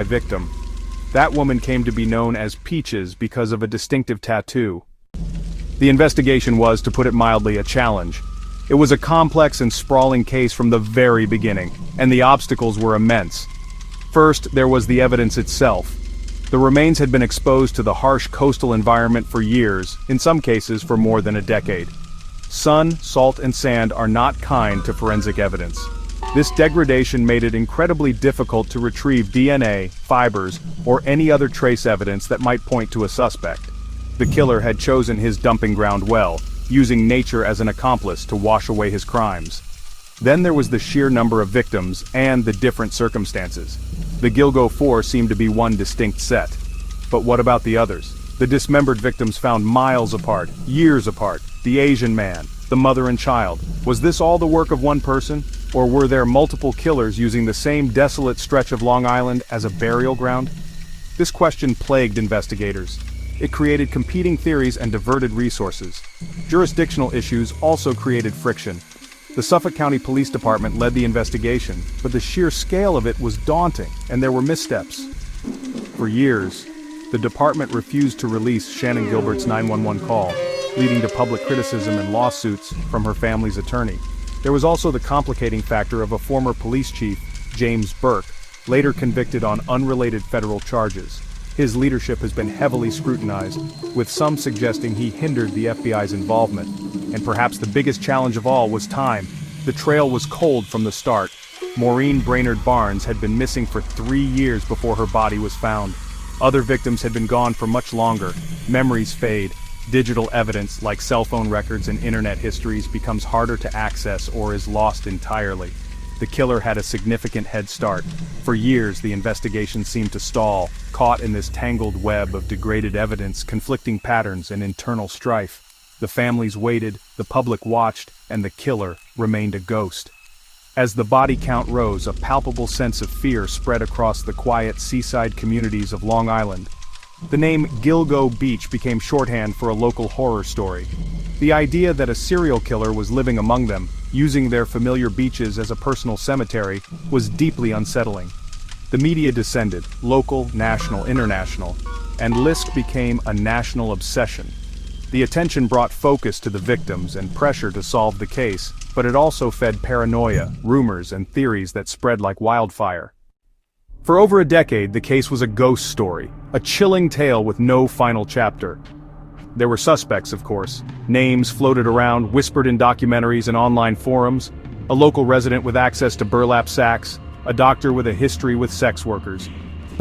victim. That woman came to be known as Peaches because of a distinctive tattoo. The investigation was, to put it mildly, a challenge. It was a complex and sprawling case from the very beginning, and the obstacles were immense. First, there was the evidence itself. The remains had been exposed to the harsh coastal environment for years, in some cases for more than a decade. Sun, salt, and sand are not kind to forensic evidence. This degradation made it incredibly difficult to retrieve DNA, fibers, or any other trace evidence that might point to a suspect. The killer had chosen his dumping ground well, using nature as an accomplice to wash away his crimes. Then there was the sheer number of victims and the different circumstances. The Gilgo Four seemed to be one distinct set. But what about the others? The dismembered victims found miles apart, years apart, the Asian man, the mother and child. Was this all the work of one person? Or were there multiple killers using the same desolate stretch of Long Island as a burial ground? This question plagued investigators. It created competing theories and diverted resources. Jurisdictional issues also created friction. The Suffolk County Police Department led the investigation, but the sheer scale of it was daunting, and there were missteps. For years, the department refused to release Shannan Gilbert's 911 call, leading to public criticism and lawsuits from her family's attorney. There was also the complicating factor of a former police chief, James Burke, later convicted on unrelated federal charges. His leadership has been heavily scrutinized, with some suggesting he hindered the FBI's involvement. And perhaps the biggest challenge of all was time. The trail was cold from the start. Maureen Brainerd Barnes had been missing for 3 years before her body was found. Other victims had been gone for much longer. Memories fade. Digital evidence, like cell phone records and internet histories, becomes harder to access or is lost entirely. The killer had a significant head start. For years, the investigation seemed to stall, caught in this tangled web of degraded evidence, conflicting patterns, and internal strife. The families waited, the public watched, and the killer remained a ghost. As the body count rose, a palpable sense of fear spread across the quiet seaside communities of Long Island. The name Gilgo Beach became shorthand for a local horror story. The idea that a serial killer was living among them, using their familiar beaches as a personal cemetery, was deeply unsettling. The media descended, local, national, international, and Lisk became a national obsession. The attention brought focus to the victims and pressure to solve the case, but it also fed paranoia, rumors, and theories that spread like wildfire. For over a decade, the case was a ghost story, a chilling tale with no final chapter. There were suspects, of course. Names floated around, whispered in documentaries and online forums. A local resident with access to burlap sacks, a doctor with a history with sex workers.